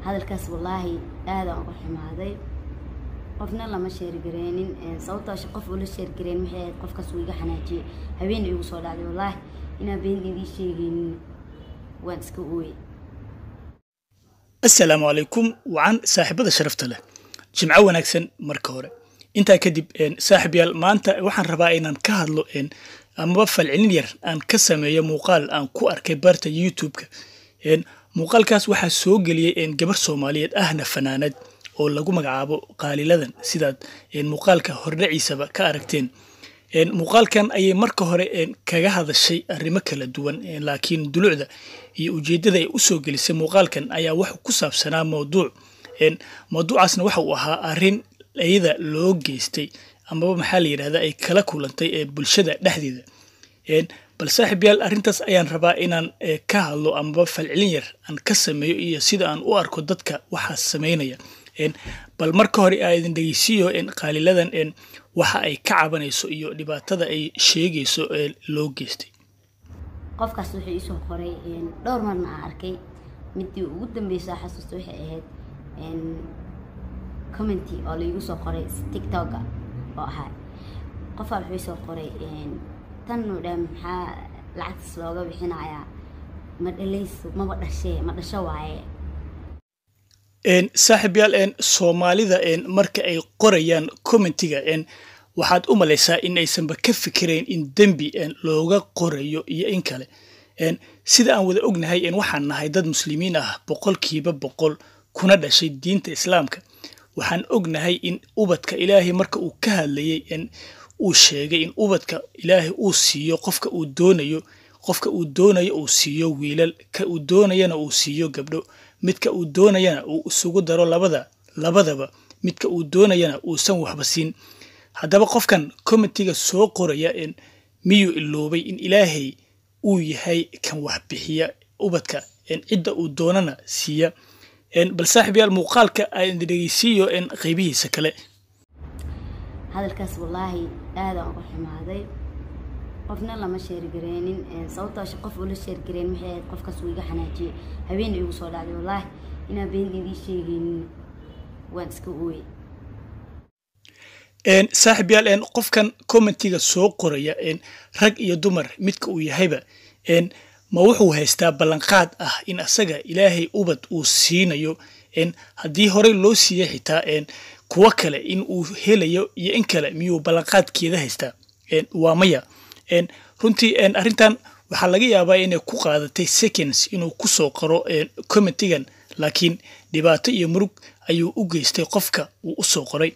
هذا الكاس والله هذا أروح مع هذا قفنا لما شير جرينين صوته شقف ولا شير جرين محيط قف كسويجا حناجي هبين يوصل عليه والله إنا بين دي شيء وانسكوي. السلام عليكم وعن صاحب هذا شرفت له جمعة ونكسن مركورة أنت كدب إن صاحب يال ما أنت وحن ربائنا إن كهذلو إن أما بفعل عنير أن كسم يا مقال أن كوار كبرت يوتيوب إن مقال كاس واحد سوق لي إن جبر سومالية أهنا فنانات أو لقوا مجعبو قالي لذن سيدات إن مقال كهرعي سبا كاركتين إن مقال كان أي مركورة إن كهذا الشيء الرمك للدون إن لكن دلوع يوجد ذا أسوق لسه مقال كان أي واحد كسب سنة موضوع إن موضوع أصلا واحد وها أرين أيضا لو جيستي أما بمحلي هذا أي كلا كولنتي بالشدة لحديدة إن بل صاحب يال أرنتس أيان ربا إن كهلو أما بفعلينير أن كسم يسيد أن أركض ضدك واحد سمينيا إن بل مركوري أيضا ديسيو إن قال لذن إن waxa ay ka cabanayso iyo dhibaatada ay sheegayso loo geystay qofkaas wuxuu isoo qoray dhowr marna arkay midii ugu dambeysay xasuusto waxay ahayd commenti oo la igu soo qoray TikTok oo ahaa qof wuxuu isoo qoray tan oo dhan maxaa lacag looga bixinayaa ma dhalayso ma dhasho waaye saaxiib yaal Soomaalida marka ay qorayaan commentiga waxaad u malaysaa in aysan ba ka fikireen in dambi looga qorayo iyo in kale sida aan wada ognahay waxaan nahay dad muslimiin ah boqolkiiba boqol kuna dhashay diinta islaamka waxaan ognahay in ubadka Ilaahay marka uu ka hadlayay uu sheegay in ubadka Ilaahay uu siiyo qofka uu doonayo uu siiyo wiilal ka uu doonayana uu siiyo gabdho midka uu doonayana uu isugu daro labadaba midka uu doonayana uu san waxba siin hadaba qofkan commentiga soo qoraya miyuu iloobay in Ilaahay uu yahay kan wax bixiya ubadka cidda uu doonana siiya bal saaxiib yaal muuqaalka ay dhageysiyo qaybihiisa kale hadalkaas wallahi aad aan u xumaaday qofna lama sheer gareenin sababtoo qof wala sheer gareen maxay qofkaas uu iga xanaajiyay habeen igu soo dhacday wallahi ina beendiidii sheegin waan iska ooyay saaxiib yaal qofkan commentiga soo qoraya rag iyo dumar midka uu yahayba ma wuxuu haystaa ballanqaad ah in asaga Ilaahay ubad uu siinayo hadii hore loo siiyay xitaa kuwa kale in uu helayo iyo in kale miyuu ballanqaadkeeda haystaa waa maya runtii arintan waxa laga yaabaa inay ku qaadatay seconds inuu ku soo qoro commentigan laakiin dhibaato iyo murug ayuu u geystay qofka uu u soo qoray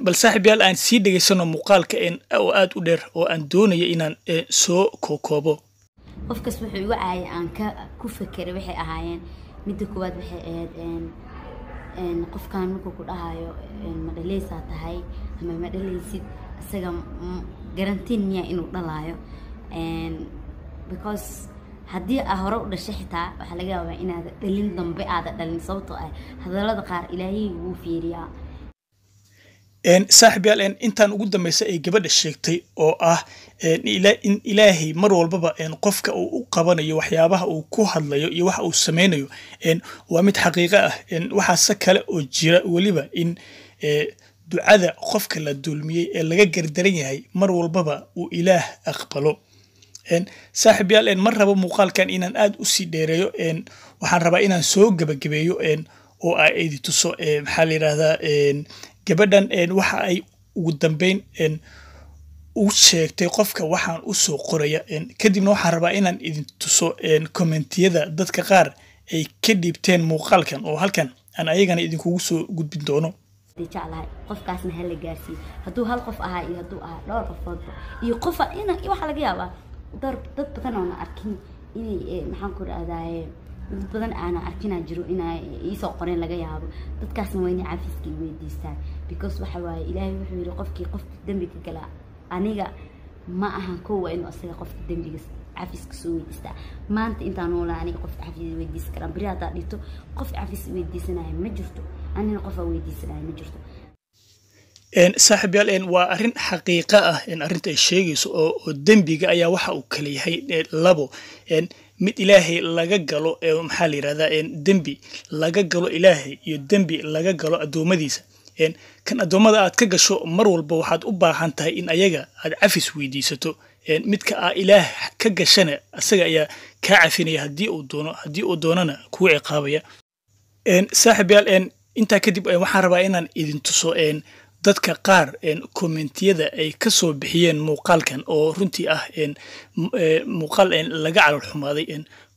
bal saaxiib yaal aan sii dhageysano muuqaalka oo aad u dheer oo aan doonayo inaan soo kookoobo qofkaas wuxuu igu caayay aan ku fakiray waxay ahaayeen midda koowaad waxay ahayd qofkan markuu ku dhahayo ma dhalaysaa tahay ama ma dhalaysid isaga garantiin miya inuu dhalaayo because haddii hore u dhashay xitaa waxa laga yaabaa inaad dhalin dambe aad dhalin sababtoo ah hadalada qaar Ilaahay wuu fiiriyaa saaxiib yaal intaan ugu dambeysay ay gabadha sheegtay oo ah in Ilaahay mar walbaba qofka uu u qabanayo waxyaabaha uu ku hadlayo iyo waxa uu sameeyo waa mid xaqiiqo ah waxa kale oo jira waliba in ducada qofka la dulmiyay ee laga gardaran yahay mar walbaba uu Ilaah aqbalo saaxiib yaal mar rabo muuqaalkan inaan aad u sii dheereeyo waxaan rabaa inaan soo gabagabeeyo oo ay tuso maxaa la yiraahdaa gabadhan waxa ay ugu dambeyn u sheegtay qofka waxaan u soo qoraya kadibna waxaan rabaa inaan idin tuso commentiyada dadka qaar ay ka dhiibteen muuqaalkan oo halkan aan ayagana idinkugu soo gudbin doono jeclahay qofkaasna hal la gaarsiin haduu hal qof ahaa iyo haduu ahaa dhowr qofood iyo qof waxa laga yaabaa dad badan oo arkin inay maxaan ku raadaaye dad badan aan arkina jiro inay isoo qoreen laga yaabo dadkaasna waa inay cafiska weydiistaan because waxa waaye Ilaahay wuxuu yiri qofkii qof dambi ka gala aniga ma ahan koow inuu asaga qofka dambiga cafiska soo weydiista maanta intaan noolaanay qof cafis weydiis karan bari hada dhito qof cafis weydiisanayo ma jirto anina qof weydiisanayo ma jirto saaxiib yaal waa arin xaqiiqo ah arinta ay sheegayso oo dambiga ayaa waxa uu kala yahay labo mid ilaahay laga galo maxaa la yiraahdaa dembi laga galo ilaahay iyo dembi laga galo adoomadiisa kan adoomada aad ka gasho mar walba waxaad u baahan tahay in ayaga aad cafis weydiisato midka ah ilaah ka gashana asaga ayaa ka cafinaya haddii uu doonana kugu ciqaabaya saaxiibayaal intaa kadib waxaan rabaa inaan idin tuso dadka qaar commentiyada ay ka soo bixiyeen muuqaalkan oo runtii ah muuqaal laga calol xumaaday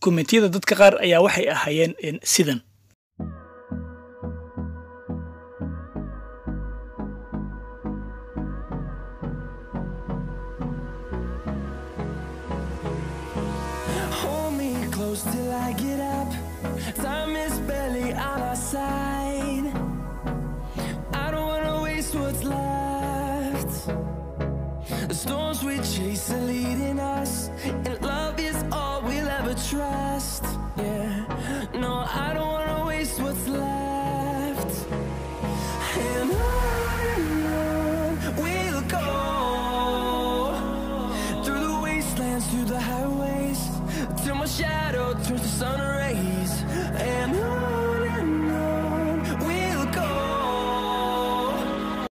commentiyada dadka qaar ayaa waxay ahaayeen sidan Till I get up, time is barely on our side. I don't wanna waste what's left. The storms we chase are leading us, and love is all we'll ever trust. Yeah, no, I don't wanna waste what's left. And on we'll go, through the wastelands, through the highways, till my shadow turns to sun rays.